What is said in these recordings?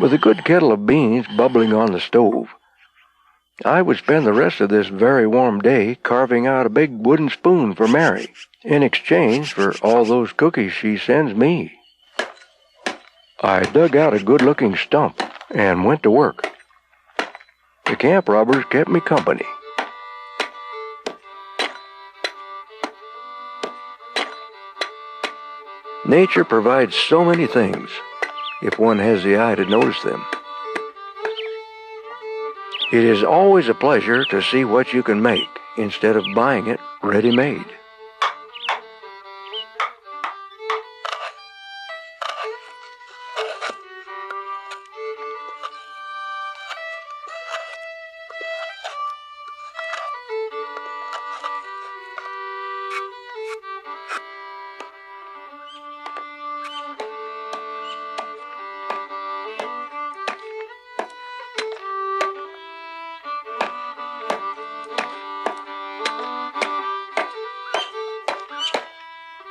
With a good kettle of beans bubbling on the stove, I would spend the rest of this very warm day carving out a big wooden spoon for Mary in exchange for all those cookies she sends me. I dug out a good-looking stump and went to work. The camp robbers kept me company. Nature provides so many things, if one has the eye to notice them. It is always a pleasure to see what you can make instead of buying it ready-made.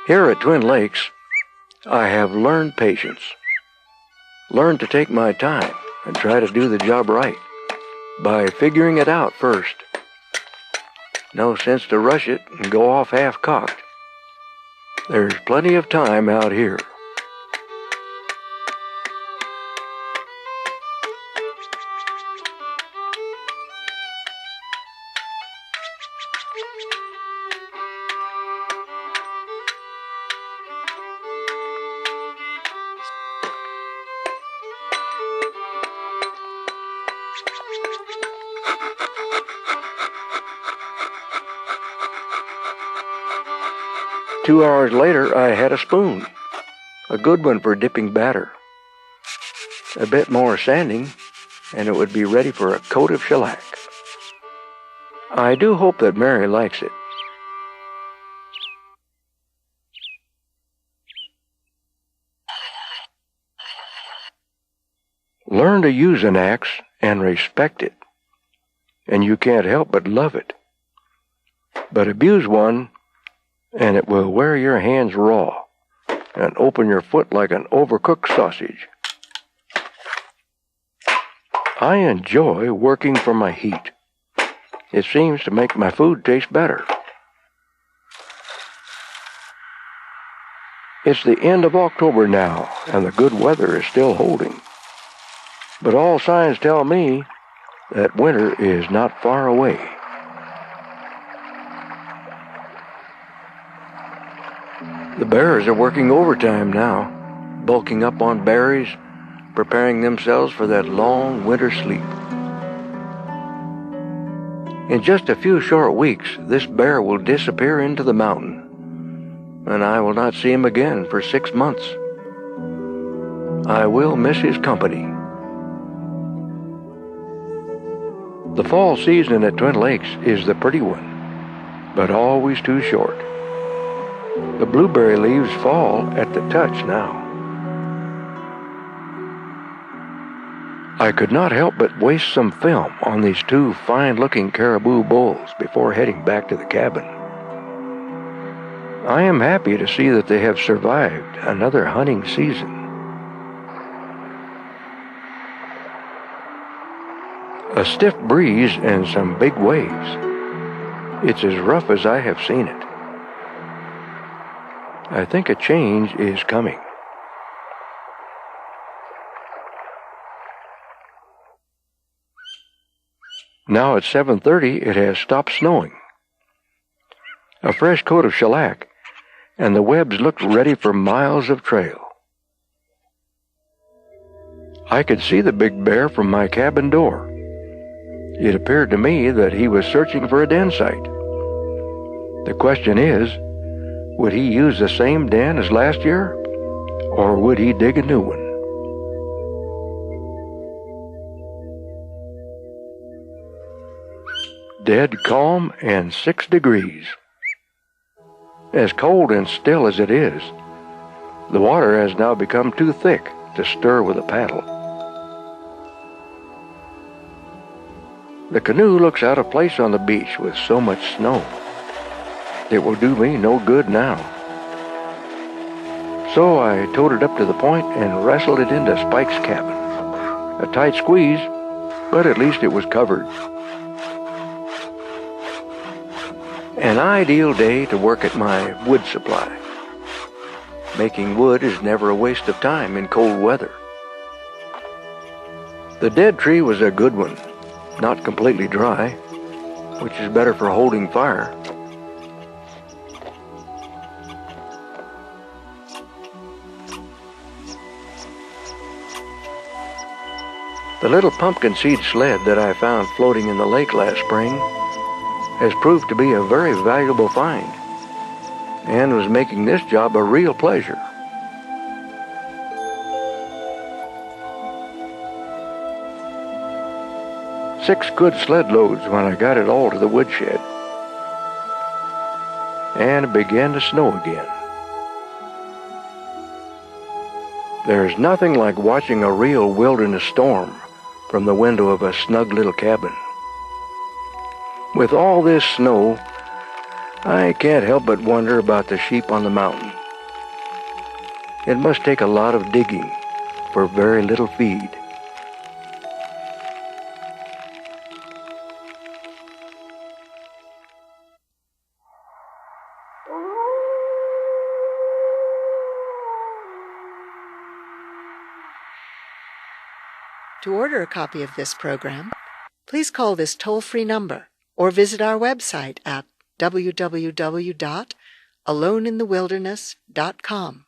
Here at Twin Lakes, I have learned patience. Learned to take my time and try to do the job right by figuring it out first. No sense to rush it and go off half-cocked. There's plenty of time out here. Two hours later, I had a spoon, a good one for dipping batter. A bit more sanding, and it would be ready for a coat of shellac. I do hope that Mary likes it. Learn to use an axe and respect it, and you can't help but love it. But abuse one, and it will wear your hands raw and open your foot like an overcooked sausage. I enjoy working for my heat. It seems to make my food taste better. It's the end of October now, and the good weather is still holding. But all signs tell me that winter is not far away. The bears are working overtime now, bulking up on berries, preparing themselves for that long winter sleep. In just a few short weeks, this bear will disappear into the mountain, and I will not see him again for 6 months. I will miss his company. The fall season at Twin Lakes is the pretty one, but always too short. The blueberry leaves fall at the touch now. I could not help but waste some film on these two fine-looking caribou bulls before heading back to the cabin. I am happy to see that they have survived another hunting season. A stiff breeze and some big waves. It's as rough as I have seen it. I think a change is coming. Now at 7:30, it has stopped snowing. A fresh coat of shellac, and the webs looked ready for miles of trail. I could see the big bear from my cabin door. It appeared to me that he was searching for a den site. The question is, would he use the same den as last year, or would he dig a new one? Dead calm and 6 degrees. As cold and still as it is, the water has now become too thick to stir with a paddle. The canoe looks out of place on the beach with so much snow. It will do me no good now. So I towed it up to the point and wrestled it into Spike's cabin. A tight squeeze, but at least it was covered. An ideal day to work at my wood supply. Making wood is never a waste of time in cold weather. The dead tree was a good one, not completely dry, which is better for holding fire. The little pumpkin seed sled that I found floating in the lake last spring has proved to be a very valuable find and was making this job a real pleasure. Six good sled loads when I got it all to the woodshed. And it began to snow again. There's nothing like watching a real wilderness storm from the window of a snug little cabin. With all this snow, I can't help but wonder about the sheep on the mountain. It must take a lot of digging for very little feed. To order a copy of this program, please call this toll-free number or visit our website at www.aloneinthewilderness.com.